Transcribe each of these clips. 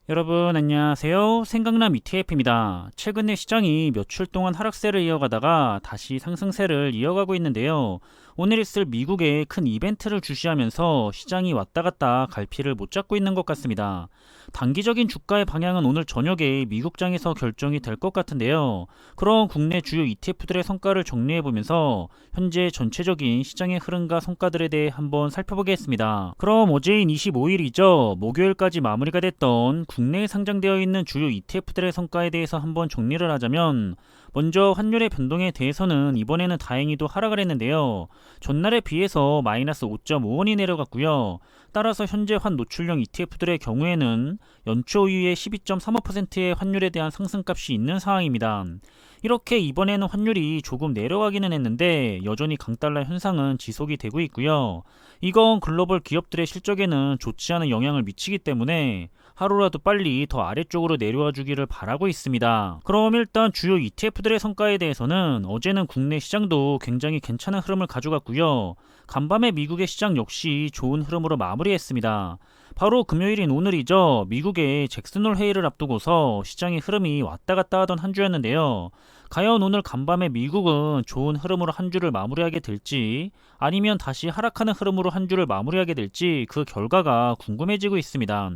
여러분 안녕하세요. 생강남 ETF입니다. 최근에 시장이 며칠 동안 하락세를 이어가다가 다시 상승세를 이어가고 있는데요. 오늘 있을 미국의 큰 이벤트를 주시하면서 시장이 왔다 갔다 갈피를 못 잡고 있는 것 같습니다. 단기적인 주가의 방향은 오늘 저녁에 미국장에서 결정이 될 것 같은데요. 그런 국내 주요 ETF들의 성과를 정리해보면서 현재 전체적인 시장의 흐름과 성과들에 대해 한번 살펴보겠습니다. 그럼 어제인 25일이죠. 목요일까지 마무리가 됐던 국내에 상장되어 있는 주요 ETF들의 성과에 대해서 한번 정리를 하자면, 먼저 환율의 변동에 대해서는 이번에는 다행히도 하락을 했는데요. 전날에 비해서 마이너스 5.5원이 내려갔고요. 따라서 현재 환 노출형 ETF들의 경우에는 연초 이후에 12.35%의 환율에 대한 상승값이 있는 상황입니다. 이렇게 이번에는 환율이 조금 내려가기는 했는데 여전히 강달러 현상은 지속이 되고 있고요. 이건 글로벌 기업들의 실적에는 좋지 않은 영향을 미치기 때문에 하루라도 빨리 더 아래쪽으로 내려와 주기를 바라고 있습니다. 그럼 일단 주요 ETF들의 성과에 대해서는 어제는 국내 시장도 굉장히 괜찮은 흐름을 가져갔고요. 간밤에 미국의 시장 역시 좋은 흐름으로 마무리했습니다. 바로 금요일인 오늘이죠. 미국의 잭슨홀 회의를 앞두고서 시장의 흐름이 왔다 갔다 하던 한 주였는데요. 과연 오늘 간밤에 미국은 좋은 흐름으로 한 주를 마무리하게 될지, 아니면 다시 하락하는 흐름으로 한 주를 마무리하게 될지 그 결과가 궁금해지고 있습니다.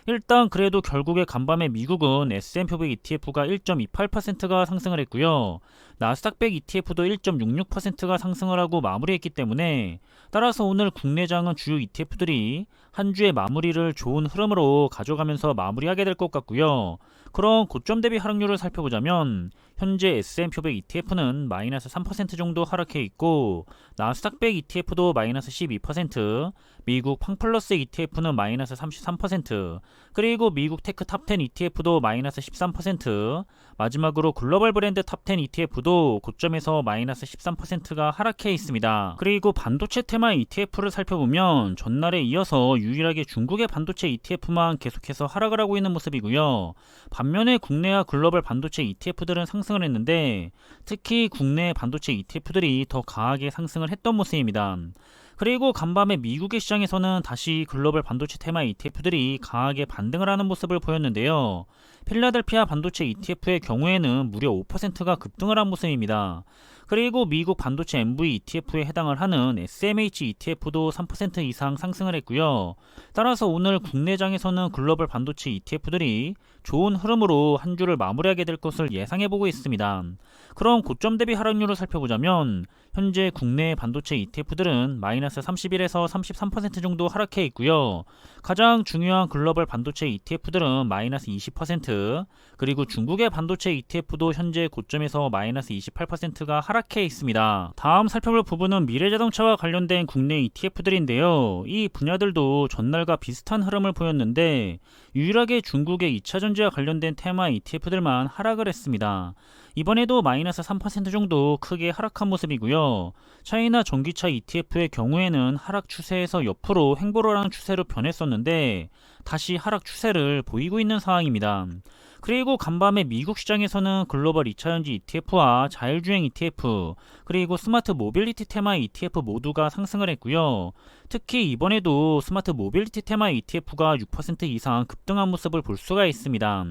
일단 그래도 결국에 간밤에 미국은 S&P 500 ETF가 1.28%가 상승을 했고요. 나스닥 100 ETF도 1.66%가 상승을 하고 마무리했기 때문에, 따라서 오늘 국내장은 주요 ETF들이 한 주의 마무리를 좋은 흐름으로 가져가면서 마무리하게 될 것 같고요. 그럼 고점 대비 하락률을 살펴보자면 현재 S&P 500 ETF는 마이너스 3% 정도 하락해 있고, 나스닥 100 ETF도 마이너스 12%, 미국 팡플러스 ETF는 마이너스 33%, 그리고 미국 테크 탑10 ETF도 마이너스 13%, 마지막으로 글로벌 브랜드 탑10 ETF도 고점에서 마이너스 13%가 하락해 있습니다. 그리고 반도체 테마 ETF를 살펴보면 전날에 이어서 유일하게 중국의 반도체 ETF만 계속해서 하락을 하고 있는 모습이고요. 반면에 국내와 글로벌 반도체 ETF들은 상승을 했는데, 특히 국내 반도체 ETF들이 더 강하게 상승을 했던 모습입니다. 그리고 간밤에 미국의 시장에서는 다시 글로벌 반도체 테마 ETF들이 강하게 반등을 하는 모습을 보였는데요. 필라델피아 반도체 ETF의 경우에는 무려 5%가 급등을 한 모습입니다. 그리고 미국 반도체 MV ETF에 해당을 하는 SMH ETF도 3% 이상 상승을 했고요. 따라서 오늘 국내장에서는 글로벌 반도체 ETF들이 좋은 흐름으로 한 주를 마무리하게 될 것을 예상해보고 있습니다. 그럼 고점 대비 하락률을 살펴보자면 현재 국내 반도체 ETF들은 마이너스 31에서 33% 정도 하락해 있고요. 가장 중요한 글로벌 반도체 ETF들은 마이너스 20%, 그리고 중국의 반도체 ETF도 현재 고점에서 마이너스 28%가 하락해 있습니다. 다음 살펴볼 부분은 미래자동차와 관련된 국내 ETF들인데요. 이 분야들도 전날과 비슷한 흐름을 보였는데 유일하게 중국의 2차전지와 관련된 테마 ETF들만 하락을 했습니다. 이번에도 마이너스 3% 정도 크게 하락한 모습이고요. 차이나 전기차 ETF의 경우에는 하락 추세에서 옆으로 횡보를 하는 추세로 변했었는데 다시 하락 추세를 보이고 있는 상황입니다. 그리고 간밤에 미국 시장에서는 글로벌 2차전지 ETF와 자율주행 ETF, 그리고 스마트 모빌리티 테마 ETF 모두가 상승을 했고요. 특히 이번에도 스마트 모빌리티 테마 ETF가 6% 이상 급등한 모습을 볼 수가 있습니다.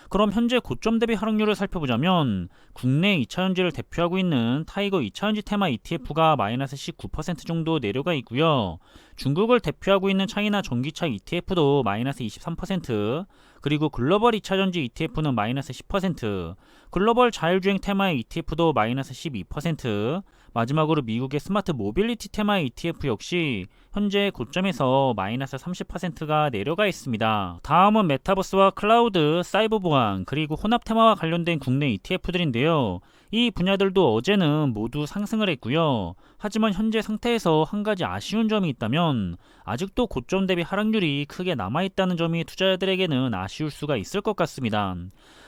그럼 현재 고점 대비 하락률을 살펴보자면 국내 2차전지를 대표하고 있는 타이거 2차전지 테마 ETF가 마이너스 19% 정도 내려가 있고요. 중국을 대표하고 있는 차이나 전기차 ETF도 마이너스 23%, 그리고 글로벌 2차전지 ETF는 마이너스 10%, 글로벌 자율주행 테마의 ETF도 마이너스 12%, 마지막으로 미국의 스마트 모빌리티 테마 ETF 역시 현재 고점에서 마이너스 30%가 내려가 있습니다. 다음은 메타버스와 클라우드, 사이버 보안, 그리고 혼합 테마와 관련된 국내 ETF들인데요. 이 분야들도 어제는 모두 상승을 했고요. 하지만 현재 상태에서 한 가지 아쉬운 점이 있다면 아직도 고점 대비 하락률이 크게 남아있다는 점이 투자자들에게는 아쉬울 수가 있을 것 같습니다.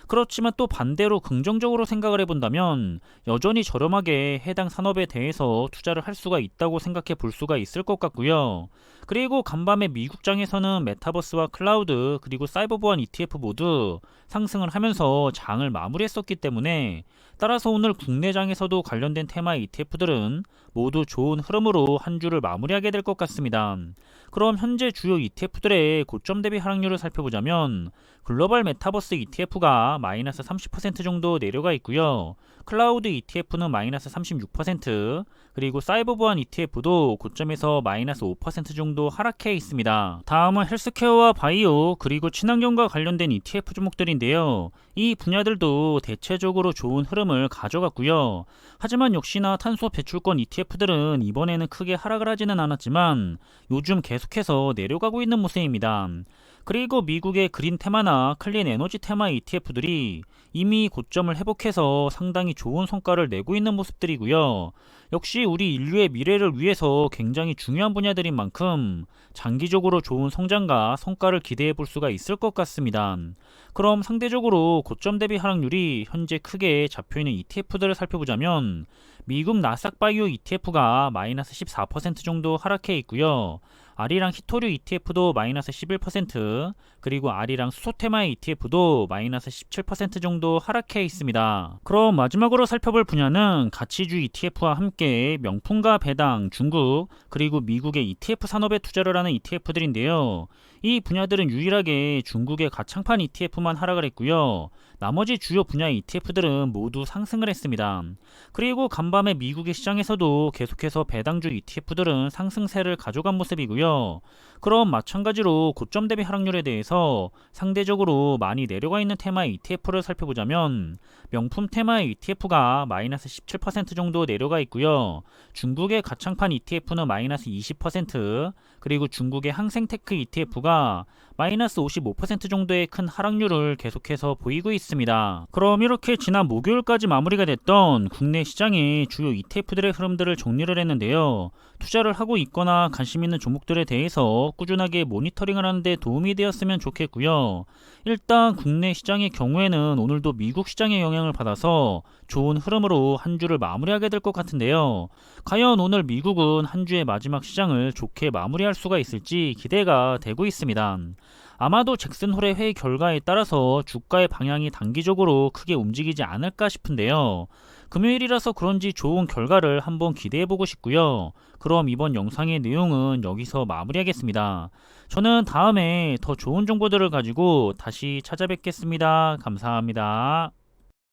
그렇지만 또 반대로 긍정적으로 생각을 해본다면 여전히 저렴하게 해당 산업에 대해서 투자를 할 수가 있다고 생각해 볼 수가 있을 것 같고요. 그리고 간밤에 미국장에서는 메타버스와 클라우드, 그리고 사이버 보안 ETF 모두 상승을 하면서 장을 마무리했었기 때문에, 따라서 오늘 국내장에서도 관련된 테마 ETF들은 모두 좋은 흐름으로 한 주를 마무리하게 될 것 같습니다. 그럼 현재 주요 ETF들의 고점 대비 하락률을 살펴보자면 글로벌 메타버스 ETF가 마이너스 30% 정도 내려가 있고요. 클라우드 ETF는 마이너스 36%, 그리고 사이버 보안 ETF도 고점에서 마이너스 5% 정도 하락해 있습니다. 다음은 헬스케어와 바이오, 그리고 친환경과 관련된 ETF 종목들인데요. 이 분야들도 대체적으로 좋은 흐름을 가져갔고요. 하지만 역시나 탄소 배출권 ETF들은 이번에는 크게 하락을 하지는 않았지만 요즘 계속해서 내려가고 있는 모습입니다. 그리고 미국의 그린 테마나 클린 에너지 테마 ETF들이 이미 고점을 회복해서 상당히 좋은 성과를 내고 있는 모습들이고요. 역시 우리 인류의 미래를 위해서 굉장히 중요한 분야들인 만큼 장기적으로 좋은 성장과 성과를 기대해 볼 수가 있을 것 같습니다. 그럼 상대적으로 고점 대비 하락률이 현재 크게 잡혀있는 ETF들을 살펴보자면 미국 나스닥 바이오 ETF가 마이너스 14% 정도 하락해 있고요. 아리랑 히토류 ETF도 마이너스 11%, 그리고 아리랑 수소테마 ETF도 마이너스 17% 정도 하락해 있습니다. 그럼 마지막으로 살펴볼 분야는 가치주 ETF와 함께 명품과 배당, 중국, 그리고 미국의 ETF 산업에 투자를 하는 ETF들인데요. 이 분야들은 유일하게 중국의 가창판 ETF만 하락을 했고요. 나머지 주요 분야 ETF들은 모두 상승을 했습니다. 그리고 간밤에 미국의 시장에서도 계속해서 배당주 ETF들은 상승세를 가져간 모습이고요. 그럼 마찬가지로 고점 대비 하락률에 대해서 상대적으로 많이 내려가 있는 테마 ETF를 살펴보자면 명품 테마 ETF가 마이너스 17% 정도 내려가 있고요. 중국의 가창판 ETF는 마이너스 20%, 그리고 중국의 항생테크 ETF가 마이너스 55% 정도의 큰 하락률을 계속해서 보이고 있습니다. 그럼 이렇게 지난 목요일까지 마무리가 됐던 국내 시장의 주요 ETF들의 흐름들을 정리를 했는데요. 투자를 하고 있거나 관심 있는 종목들에 대해서 꾸준하게 모니터링을 하는데 도움이 되었으면 좋겠고요. 일단 국내 시장의 경우에는 오늘도 미국 시장의 영향을 받아서 좋은 흐름으로 한 주를 마무리하게 될 것 같은데요. 과연 오늘 미국은 한 주의 마지막 시장을 좋게 마무리할 수가 있을지 기대가 되고 있습니다. 아마도 잭슨 홀의 회의 결과에 따라서 주가의 방향이 단기적으로 크게 움직이지 않을까 싶은데요. 금요일이라서 그런지 좋은 결과를 한번 기대해보고 싶고요. 그럼 이번 영상의 내용은 여기서 마무리하겠습니다. 저는 다음에 더 좋은 정보들을 가지고 다시 찾아뵙겠습니다. 감사합니다.